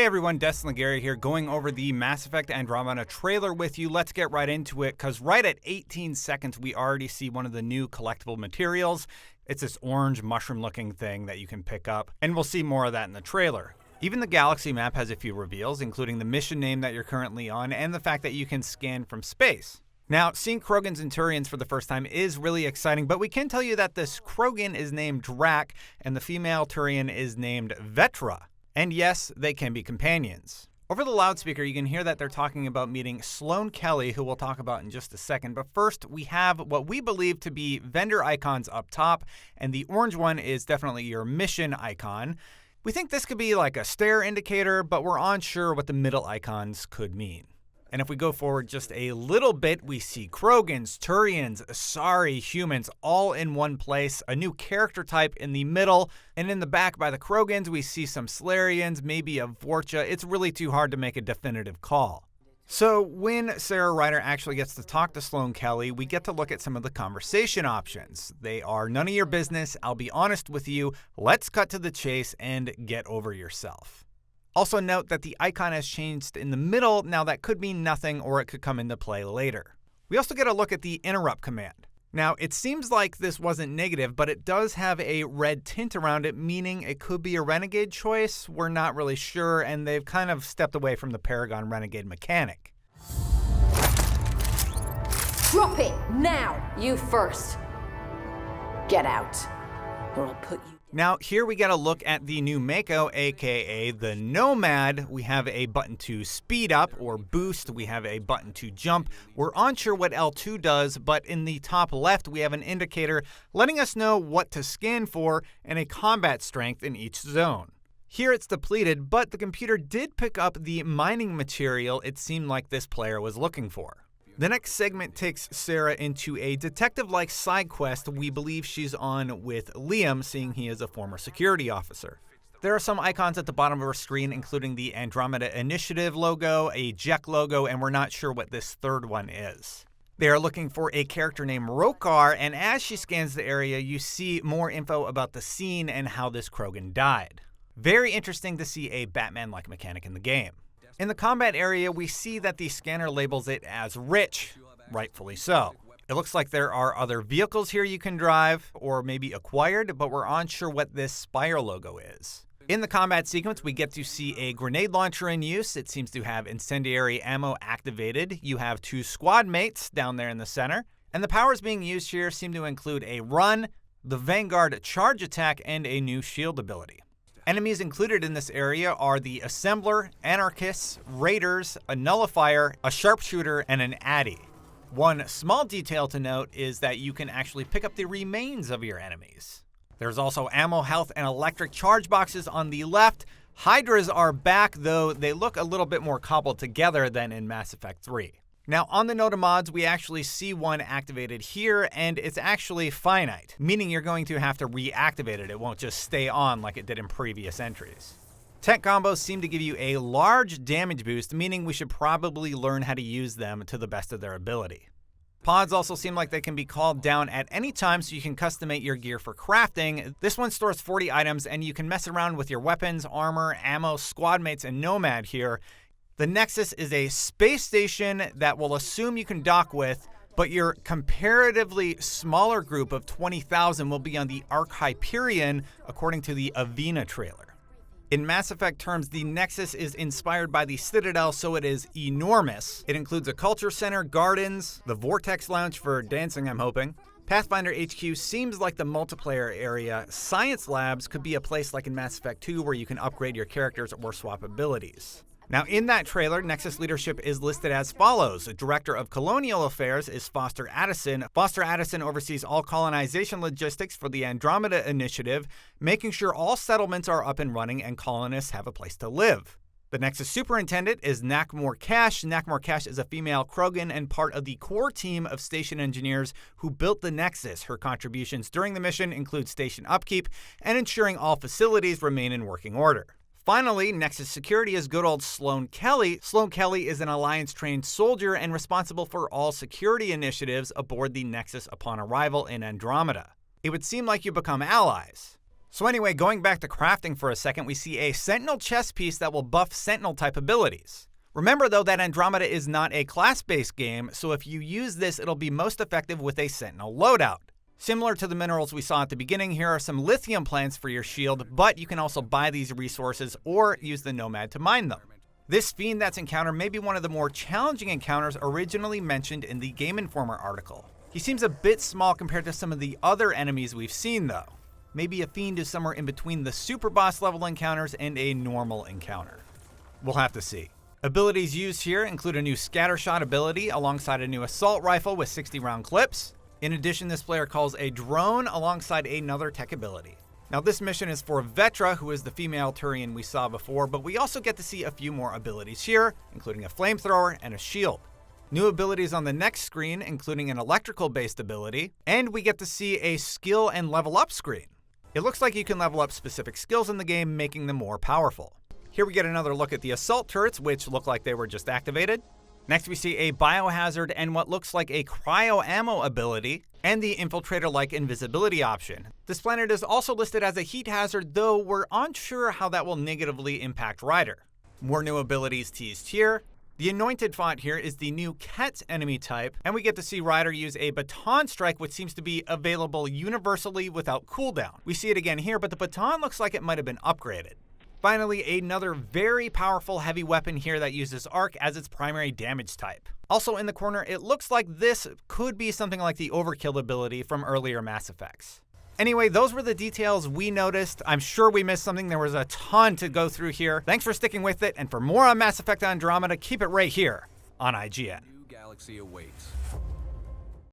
Hey everyone, Destin Legary here, going over the Mass Effect Andromeda trailer with you. Let's get right into it, because right at 18 seconds, we already see one of the new collectible materials. It's this orange mushroom-looking thing that you can pick up, and we'll see more of that in the trailer. Even the galaxy map has a few reveals, including the mission name that you're currently on, and the fact that you can scan from space. Now, seeing Krogans and Turians for the first time is really exciting, but we can tell you that this Krogan is named Drac, and the female Turian is named Vetra. And yes, they can be companions. Over the loudspeaker, you can hear that they're talking about meeting Sloane Kelly, who we'll talk about in just a second. But first, we have what we believe to be vendor icons up top, and the orange one is definitely your mission icon. We think this could be like a stare indicator, but we're unsure what the middle icons could mean. And if we go forward just a little bit, we see Krogans, Turians, Asari, humans all in one place, a new character type in the middle, and in the back by the Krogans, we see some Salarians, maybe a Vorcha. It's really too hard to make a definitive call. So when Sarah Ryder actually gets to talk to Sloane Kelly, we get to look at some of the conversation options. They are none of your business, I'll be honest with you, let's cut to the chase and get over yourself. Also note that the icon has changed in the middle. Now that could mean nothing, or it could come into play later. We also get a look at the interrupt command. Now it seems like this wasn't negative, but it does have a red tint around it, meaning it could be a renegade choice. We're not really sure, and they've kind of stepped away from the Paragon renegade mechanic. Drop it now, you first. Get out, or I'll put you. Now, here we get a look at the new Mako, aka the Nomad. We have a button to speed up or boost. We have a button to jump. We're unsure what L2 does, but in the top left, we have an indicator letting us know what to scan for and a combat strength in each zone. Here it's depleted, but the computer did pick up the mining material it seemed like this player was looking for. The next segment takes Sarah into a detective-like side quest we believe she's on with Liam, seeing he is a former security officer. There are some icons at the bottom of her screen, including the Andromeda Initiative logo, a JEC logo, and we're not sure what this third one is. They are looking for a character named Rokar, and as she scans the area, you see more info about the scene and how this Krogan died. Very interesting to see a Batman-like mechanic in the game. In the combat area, we see that the scanner labels it as rich, rightfully so. It looks like there are other vehicles here you can drive, or maybe acquired, but we're unsure what this Spire logo is. In the combat sequence, we get to see a grenade launcher in use. It seems to have incendiary ammo activated. You have two squad mates down there in the center, and the powers being used here seem to include a run, the Vanguard charge attack, and a new shield ability. Enemies included in this area are the Assembler, Anarchists, Raiders, a Nullifier, a Sharpshooter, and an Addy. One small detail to note is that you can actually pick up the remains of your enemies. There's also ammo, health, and electric charge boxes on the left. Hydras are back, though they look a little bit more cobbled together than in Mass Effect 3. Now, on the note of mods, we actually see one activated here, and it's actually finite, meaning you're going to have to reactivate it. It won't just stay on like it did in previous entries. Tech combos seem to give you a large damage boost, meaning we should probably learn how to use them to the best of their ability. Pods also seem like they can be called down at any time, so you can customate your gear for crafting. This one stores 40 items, and you can mess around with your weapons, armor, ammo, squad mates, and Nomad here. The Nexus is a space station that will assume you can dock with, but your comparatively smaller group of 20,000 will be on the Ark Hyperion, according to the Avina trailer. In Mass Effect terms, the Nexus is inspired by the Citadel, so it is enormous. It includes a culture center, gardens, the Vortex Lounge for dancing, I'm hoping. Pathfinder HQ seems like the multiplayer area. Science labs could be a place like in Mass Effect 2 where you can upgrade your characters or swap abilities. Now, in that trailer, Nexus leadership is listed as follows. The Director of Colonial Affairs is Foster Addison. Foster Addison oversees all colonization logistics for the Andromeda Initiative, making sure all settlements are up and running and colonists have a place to live. The Nexus Superintendent is Nakmor Cash. Nakmor Cash is a female Krogan and part of the core team of station engineers who built the Nexus. Her contributions during the mission include station upkeep and ensuring all facilities remain in working order. Finally, Nexus Security is good old Sloane Kelly. Sloane Kelly is an Alliance-trained soldier and responsible for all security initiatives aboard the Nexus upon arrival in Andromeda. It would seem like you become allies. So anyway, going back to crafting for a second, we see a Sentinel chest piece that will buff Sentinel type abilities. Remember though that Andromeda is not a class-based game, so if you use this, it'll be most effective with a Sentinel loadout. Similar to the minerals we saw at the beginning, here are some lithium plants for your shield, but you can also buy these resources or use the Nomad to mine them. This fiend that's encountered may be one of the more challenging encounters originally mentioned in the Game Informer article. He seems a bit small compared to some of the other enemies we've seen though. Maybe a fiend is somewhere in between the super boss level encounters and a normal encounter. We'll have to see. Abilities used here include a new scattershot ability alongside a new assault rifle with 60 round clips. In addition, this player calls a drone alongside another tech ability. Now this mission is for Vetra, who is the female Turian we saw before, but we also get to see a few more abilities here, including a flamethrower and a shield. New abilities on the next screen, including an electrical based ability, and we get to see a skill and level up screen. It looks like you can level up specific skills in the game, making them more powerful. Here we get another look at the assault turrets, which look like they were just activated. Next we see a biohazard and what looks like a cryo ammo ability, and the infiltrator-like invisibility option. This planet is also listed as a heat hazard, though we're unsure how that will negatively impact Ryder. More new abilities teased here. The Anointed Font here is the new Ket enemy type, and we get to see Ryder use a baton strike, which seems to be available universally without cooldown. We see it again here, but the baton looks like it might have been upgraded. Finally, another very powerful heavy weapon here that uses arc as its primary damage type. Also in the corner, it looks like this could be something like the Overkill ability from earlier Mass Effects. Anyway, those were the details we noticed. I'm sure we missed something. There was a ton to go through here. Thanks for sticking with it, and for more on Mass Effect Andromeda, keep it right here on IGN. New galaxy awaits.